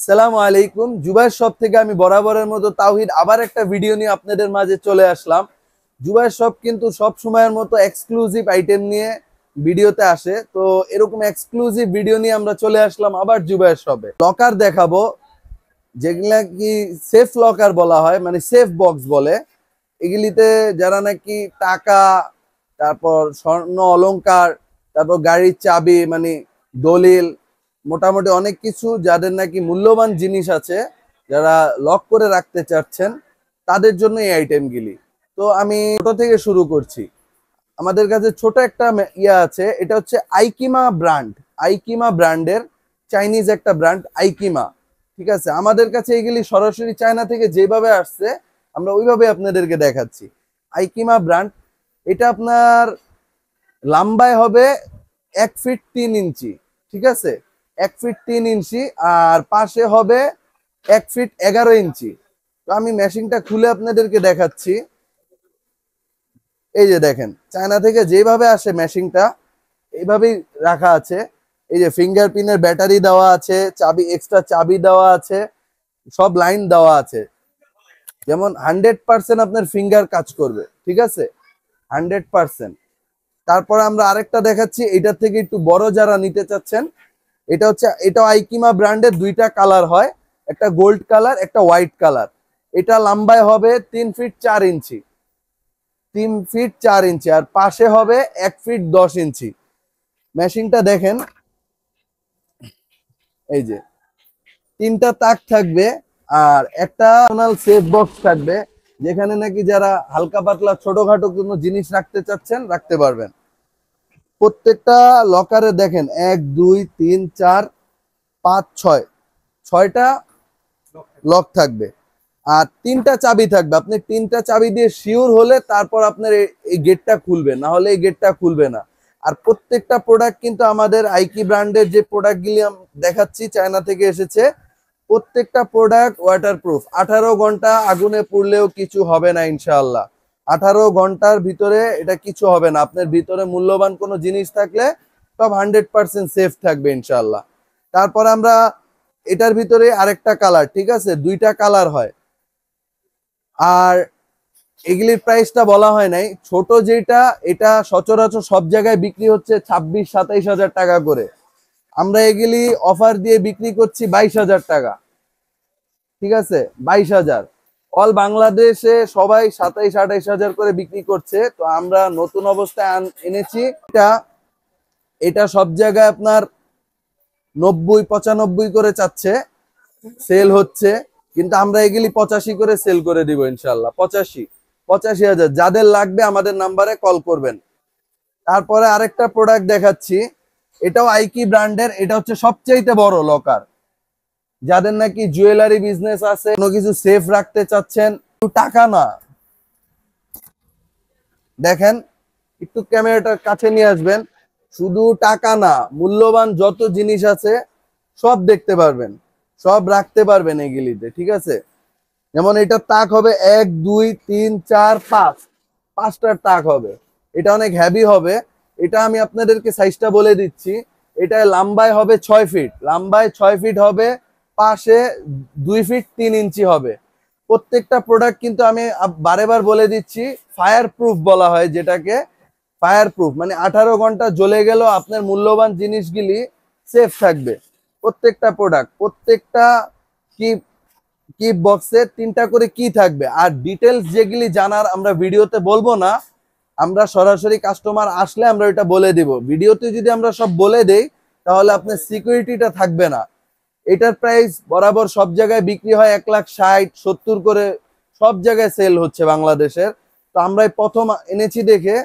আসসালামু আলাইকুম। জুবাইর শপ থেকে আমি বরাবরের মতো তাওহিদ আবার একটা ভিডিও নিয়ে আপনাদের মাঝে চলে আসলাম। জুবাইর শপ কিন্তু সব সময়ের মতো এক্সক্লুসিভ আইটেম নিয়ে ভিডিওতে আসে, তো এরকম এক্সক্লুসিভ ভিডিও নিয়ে আমরা চলে আসলাম আবার জুবাইর শপে। লকার দেখাবো, যেগুলা কি সেফ লকার বলা হয়, মানে সেফ বক্স বলে। এগুলিতে যারা নাকি টাকা, তারপর স্বর্ণ অলংকার, তারপর গাড়ির চাবি, মানে দলিল, মোটামুটি অনেক কিছু যাদের নাকি মূল্যবান জিনিস আছে, যারা লক করে রাখতে চাচ্ছেন, তাদের জন্য এই আইটেমগুলি। তো আমি ছোট থেকে শুরু করছি। আমাদের কাছে ছোট একটা ইয়া আছে, এটা হচ্ছে আইকিমা ব্র্যান্ড। আইকিমা ব্র্যান্ডের চাইনিজ একটা ব্র্যান্ড আইকিমা। ঠিক আছে, আমাদের কাছে এগুলি সরাসরি চায়না থেকে যেভাবে আসছে আমরা ওইভাবে আপনাদেরকে দেখাচ্ছি। আইকিমা ব্র্যান্ড, এটা আপনার লম্বায় হবে 1 ফিট 3 ইঞ্চি। ঠিক আছে, 1 ফিট 3 ইঞ্চি, আর পাশে হবে 1 ফিট 11 ইঞ্চি। তো আমি মেশিনটা খুলে আপনাদেরকে দেখাচ্ছি। এই যে দেখেন, চায়না থেকে যেভাবে আসে মেশিনটা এইভাবেই রাখা আছে। এই যে ফিঙ্গারপ্রিন্টের ব্যাটারি দেওয়া আছে, চাবি, এক্সট্রা চাবি দেওয়া আছে, সব লাইন দেওয়া আছে, যেমন 100% আপনার ফিঙ্গার কাজ করবে। ঠিক আছে, 100%। তারপরে আমরা আরেকটা দেখাচ্ছি, এটার থেকে একটু বড় যারা নিতে চাচ্ছেন। এটা আইকিমা ব্র্যান্ডের দুইটা কালার হয়, একটা গোল্ড কালার, একটা হোয়াইট কালার। এটা লম্বায় হবে 3 ফিট 4 ইঞ্চি, 3 ফিট 4 ইঞ্চি, আর পাশে হবে 1 ফিট 10 ইঞ্চি। মেশিনটা দেখেন, এই যে তিনটা তাক থাকবে, আর একটা সেফ বক্স থাকবে, যেখানে নাকি যারা হালকা পাতলা ছোটখাটো কোনো জিনিস রাখতে চাচ্ছেন রাখতে পারবেন। প্রত্যেকটা লকারে দেখেন 1 2 3 4 5 6 ছয়টা লক থাকবে, আর 3টা চাবি থাকবে। আপনি 3টা চাবি দিয়ে শিওর হলে তারপর আপনার এই গেটটা খুলবে, না হলে এই গেটটা খুলবে না। আর প্রত্যেকটা প্রোডাক্ট কিন্তু আমাদের আইকি ব্র্যান্ডের যে প্রোডাক্টগুলি দেখাচ্ছি চায়না থেকে এসেছে, প্রত্যেকটা প্রোডাক্ট ওয়াটারপ্রুফ। 18 ঘন্টা আগুনে পুড়লেও কিছু হবে না ইনশাআল্লাহ। 18 ঘন্টার ভিতরে এটা কিছু হবে না। আপনার ভিতরে মূল্যবান কোনো জিনিস থাকলে সব 100% সেফ থাকবে ইনশাআল্লাহ। তারপর আমরা এটার ভিতরে আরেকটা কালার, ঠিক আছে, দুইটা কালার হয়। আর এগুলির প্রাইসটা বলা হয় নাই। ছোট যেটা, এটা সচরাচর সব জায়গায় বিক্রি হচ্ছে 26-27 হাজার টাকা করে। আমরা এগুলি অফার দিয়ে বিক্রি করছি 22 হাজার টাকা। ঠিক আছে, 22 হাজার। অল বাংলাদেশে সবাই 27-28 হাজার করে বিক্রি করছে, তো আমরা নতুন অবস্থায় এনেছি। এটা সব জায়গায় আপনার 90-95 করে চাচ্ছে, সেল হচ্ছে, কিন্তু আমরা এগুলি 85 করে সেল করে দিব ইনশাল্লাহ। 85-85 হাজার। যাদের লাগবে আমাদের নাম্বারে কল করবেন। তারপরে আরেকটা প্রোডাক্ট দেখাচ্ছি, এটাও আইকি ব্র্যান্ডের। এটা হচ্ছে সবচেয়ে বড় লকার। যাদের নাকি জুয়েলারি বিজনেস আছে, কোনো কিছু সেফ রাখতে চাচ্ছেন, টাকা না, দেখেন একটু ক্যামেরাটার কাছে নিয়ে আসবেন, শুধু টাকা না, মূল্যবান যত জিনিস আছে সব দেখতে পারবেন, সব রাখতে পারবেন এগুলিতে। ঠিক আছে, যেমন এটার তাক হবে 1 2 3 4 5, 5টার তাক হবে। এটা অনেক হেভি হবে। এটা আমি আপনাদেরকে সাইজটা বলে দিচ্ছি। এটা লম্বায় হবে 6 ফিট, লম্বায় 6 ফিট হবে, পাশে 2 ফিট 3 ইঞ্চি হবে। প্রত্যেকটা প্রোডাক্ট কিন্তু আমি বারে বার বলে দিচ্ছি, ফায়ার প্রুফ বলা হয় যেটাকে। ফায়ার প্রুফ মানে 18 ঘন্টা জ্বলে গেল আপনার মূল্যবান জিনিসগুলি সেফ থাকবে। প্রত্যেকটা প্রোডাক্ট, প্রত্যেকটা কি কি বক্সে 3টা করে কি থাকবে। আর ডিটেলস যেগুলি জানার আমরা ভিডিওতে বলবো না, আমরা সরাসরি কাস্টমার আসলে আমরা এটা বলে দিব। ভিডিওতে যদি আমরা সব বলে দেই তাহলে আপনার সিকিউরিটিটা থাকবে না। এটার প্রাইস বরাবর সব জায়গায় বিক্রি হয় 1,60,70 করে, সব জায়গায় সেল হচ্ছে বাংলাদেশের। তো আমরা প্রথম এনেছি দেখে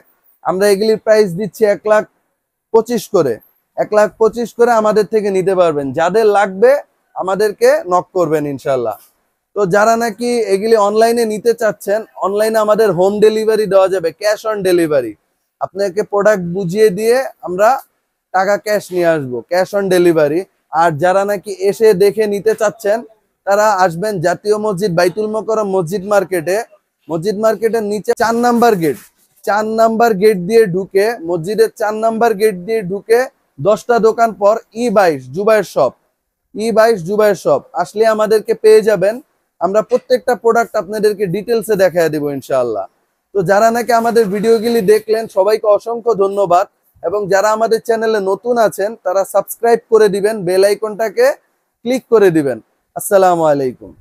আমরা এগুলির প্রাইস দিচ্ছি 1,25,000 করে। 1,25,000 করে আমাদের থেকে নিতে পারবেন। যাদের লাগবে আমাদেরকে নক করবেন ইনশাল্লাহ। তো যারা নাকি এগুলি অনলাইনে নিতে চাচ্ছেন, অনলাইনে আমাদের হোম ডেলিভারি দেওয়া যাবে, ক্যাশ অন ডেলিভারি। আপনাকে প্রোডাক্ট বুঝিয়ে দিয়ে আমরা টাকা ক্যাশ নিয়ে আসবো, ক্যাশ অন ডেলিভারি। আর যারা নাকি এসে দেখে নিতে চাচ্ছেন, তারা আসবেন জাতীয় মসজিদ বাইতুল মোকাররম মসজিদ মার্কেটে। মসজিদ মার্কেটের নিচে 4 নাম্বার গেট, 4 নাম্বার গেট দিয়ে ঢুকে, মসজিদের 4 নাম্বার গেট দিয়ে ঢুকে 10টা দোকান পর E22 Jubair shop, E22 Zubair shop আসলে আমাদেরকে পেয়ে যাবেন। আমরা প্রত্যেকটা প্রোডাক্ট আপনাদেরকে ডিটেলসে দেখায় দেব ইনশাআল্লাহ। তো যারা নাকি আমাদের ভিডিওগুলি দেখলেন সবাইকে অসংখ্য ধন্যবাদ, এবং যারা আমাদের চ্যানেলে নতুন আছেন তারা সাবস্ক্রাইব করে দিবেন, বেল আইকনটাকে ক্লিক করে দিবেন। আসসালামু আলাইকুম।